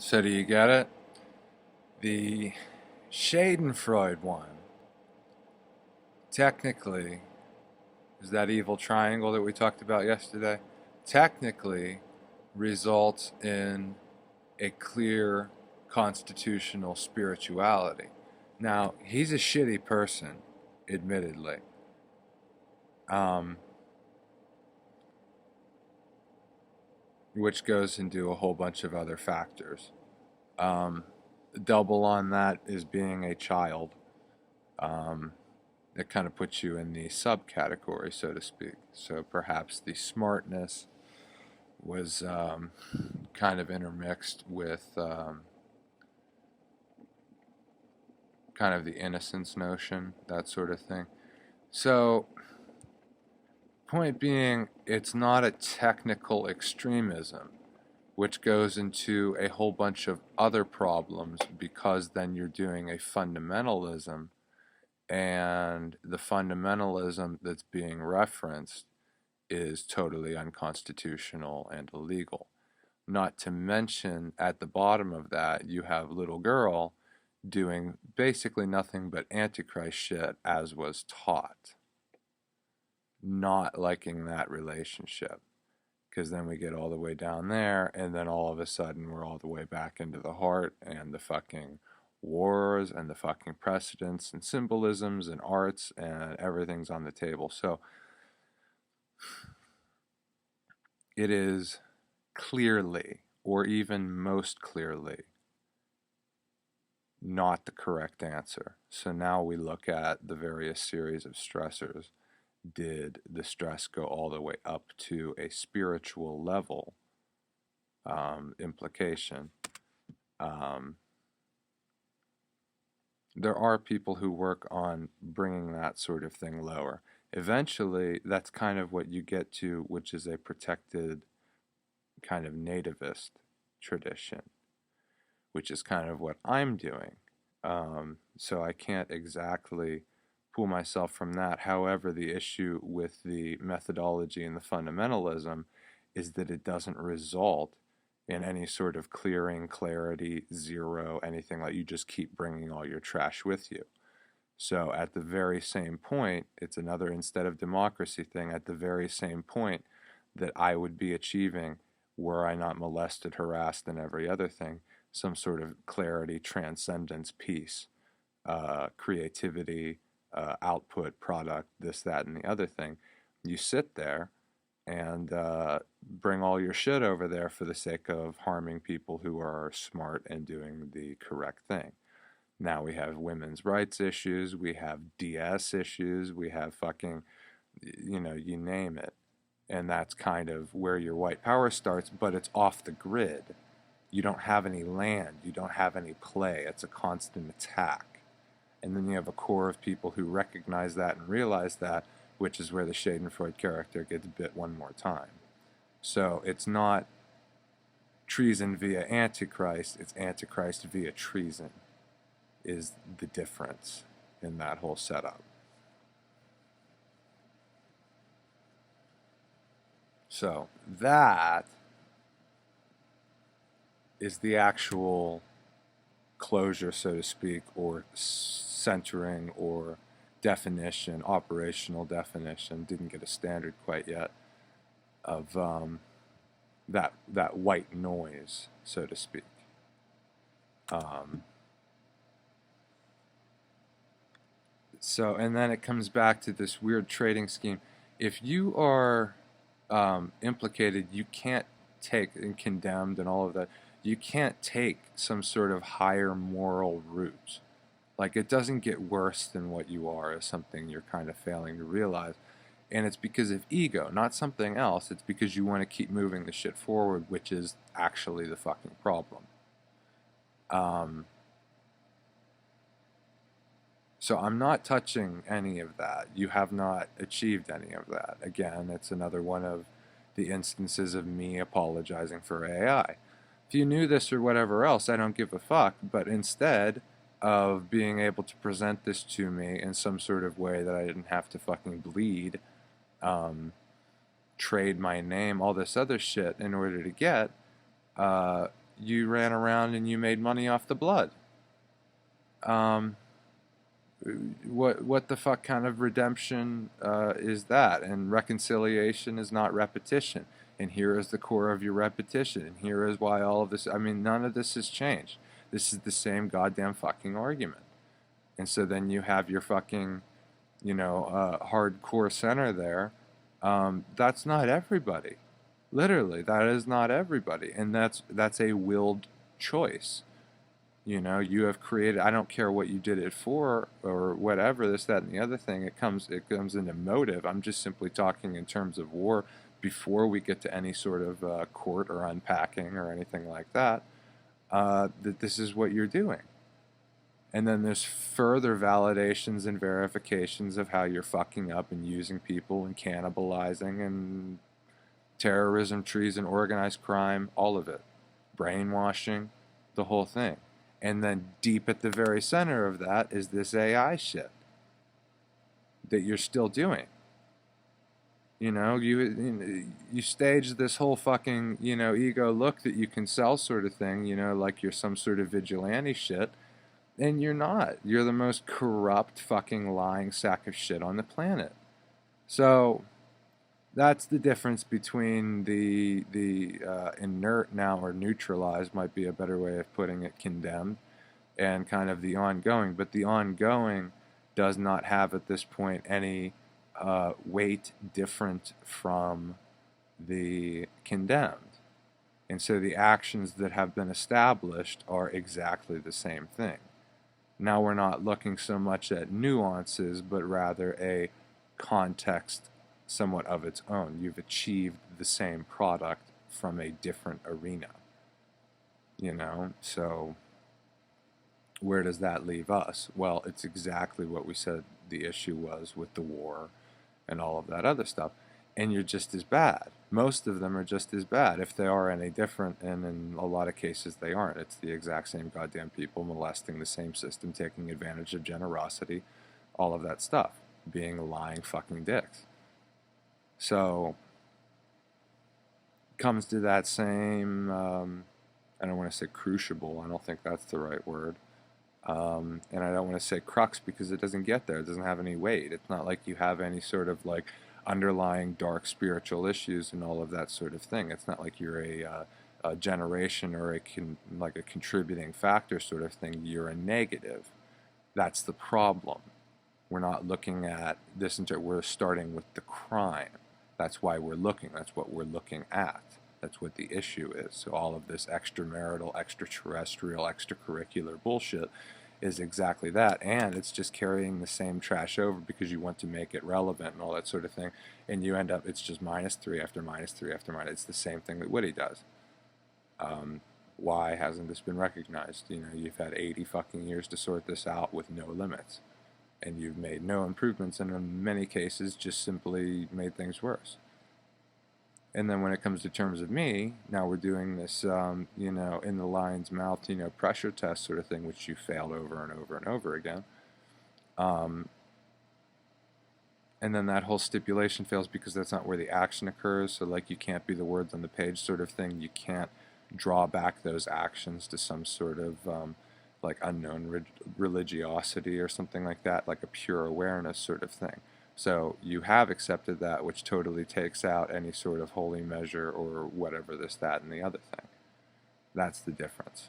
So do you get it? The Schadenfreude one, technically, is that evil triangle that we talked about yesterday, technically results in a clear constitutional spirituality. Now, he's a shitty person, admittedly. Um, which goes into a whole bunch of other factors. Um, Double on that is being a child. Um, it kind of puts you in the subcategory, so to speak. So perhaps the smartness was kind of intermixed with kind of the innocence notion, that sort of thing. So, point being, it's not a technical extremism, which goes into a whole bunch of other problems because then you're doing a fundamentalism, and the fundamentalism that's being referenced is totally unconstitutional and illegal. Not to mention, at the bottom of that, you have little girl doing basically nothing but Antichrist shit as was taught. Not liking that relationship. Because then we get all the way down there, and then all of a sudden we're all the way back into the heart and the fucking wars and the fucking precedents and symbolisms and arts, and everything's on the table. So it is clearly, or even most clearly, not the correct answer. So now we look at the various series of stressors. Did the stress go all the way up to a spiritual level implication? There are people who work on bringing that sort of thing lower. Eventually, that's kind of what you get to, which is a protected kind of nativist tradition, which is kind of what I'm doing. So I can't exactly pull myself from that. However, the issue with the methodology and the fundamentalism is that it doesn't result in any sort of clearing, clarity, zero, anything like you just keep bringing all your trash with you. So at the very same point, it's another instead of democracy thing, at the very same point that I would be achieving were I not molested, harassed, and every other thing, some sort of clarity, transcendence, peace, creativity, output, product, this, that, and the other thing. You sit there and bring all your shit over there for the sake of harming people who are smart and doing the correct thing. Now we have women's rights issues, we have DS issues, we have fucking, you name it. And that's kind of where your white power starts, but it's off the grid. You don't have any land, you don't have any play. It's a constant attack. And then you have a core of people who recognize that and realize that, which is where the Schadenfreude character gets bit one more time. So it's not treason via Antichrist, it's Antichrist via treason, is the difference in that whole setup. So that is the actual closure, so to speak, or centering, or definition, operational definition. Didn't get a standard quite yet of that white noise, so to speak. So, and then it comes back to this weird trading scheme. If you are implicated, you can't take, and condemned and all of that, you can't take some sort of higher moral route. Like, it doesn't get worse than what you are, is something you're kind of failing to realize. And it's because of ego, not something else. It's because you want to keep moving the shit forward, which is actually the fucking problem. So I'm not touching any of that. You have not achieved any of that. Again, it's another one of the instances of me apologizing for AI. If you knew this or whatever else, I don't give a fuck. But instead of being able to present this to me in some sort of way that I didn't have to fucking bleed, trade my name, all this other shit in order to get, you ran around and you made money off the blood. Um, what the fuck kind of redemption is that? And reconciliation is not repetition. And here is the core of your repetition. And here is why all of this. I mean, none of this has changed. This is the same goddamn fucking argument. And so then you have your fucking, hardcore center there. That's not everybody. Literally, that is not everybody, and that's a willed choice. You have created. I don't care what you did it for or whatever. This, that, and the other thing. It comes into motive. I'm just simply talking in terms of war. Before we get to any sort of court or unpacking or anything like that, that this is what you're doing. And then there's further validations and verifications of how you're fucking up and using people and cannibalizing and terrorism, treason, organized crime, all of it. Brainwashing, the whole thing. And then deep at the very center of that is this AI shit that you're still doing. You stage this whole fucking, ego look that you can sell sort of thing, like you're some sort of vigilante shit. And you're not. You're the most corrupt fucking lying sack of shit on the planet. So that's the difference between the inert now, or neutralized might be a better way of putting it, condemned, and kind of the ongoing. But the ongoing does not have at this point any weight different from the condemned. And so the actions that have been established are exactly the same thing. Now we're not looking so much at nuances, but rather a context somewhat of its own. You've achieved the same product from a different arena. So where does that leave us? Well, it's exactly what we said the issue was with the war and all of that other stuff. And you're just as bad. Most of them are just as bad, if they are any different, and in a lot of cases they aren't. It's the exact same goddamn people molesting the same system, taking advantage of generosity, all of that stuff, being lying fucking dicks. So, comes to that same, I don't want to say crucible, I don't think that's the right word. And I don't want to say crux because it doesn't get there. It doesn't have any weight. It's not like you have any sort of like underlying dark spiritual issues and all of that sort of thing. It's not like you're a generation or like a contributing factor sort of thing. You're a negative. That's the problem. We're not looking at this. We're starting with the crime. That's why we're looking. That's what we're looking at. That's what the issue is. So all of this extramarital, extraterrestrial, extracurricular bullshit is exactly that. And it's just carrying the same trash over because you want to make it relevant and all that sort of thing. And you end up, it's just -3 after -3 after minus. It's the same thing that Woody does. Why hasn't this been recognized? You've had 80 fucking years to sort this out with no limits. And you've made no improvements, and in many cases just simply made things worse. And then when it comes to terms of me, now we're doing this, in the lion's mouth, pressure test sort of thing, which you failed over and over and over again. And then that whole stipulation fails because that's not where the action occurs. So, like, you can't be the words on the page sort of thing. You can't draw back those actions to some sort of, like, unknown religiosity or something like that, like a pure awareness sort of thing. So you have accepted that, which totally takes out any sort of holy measure or whatever, this, that, and the other thing. That's the difference.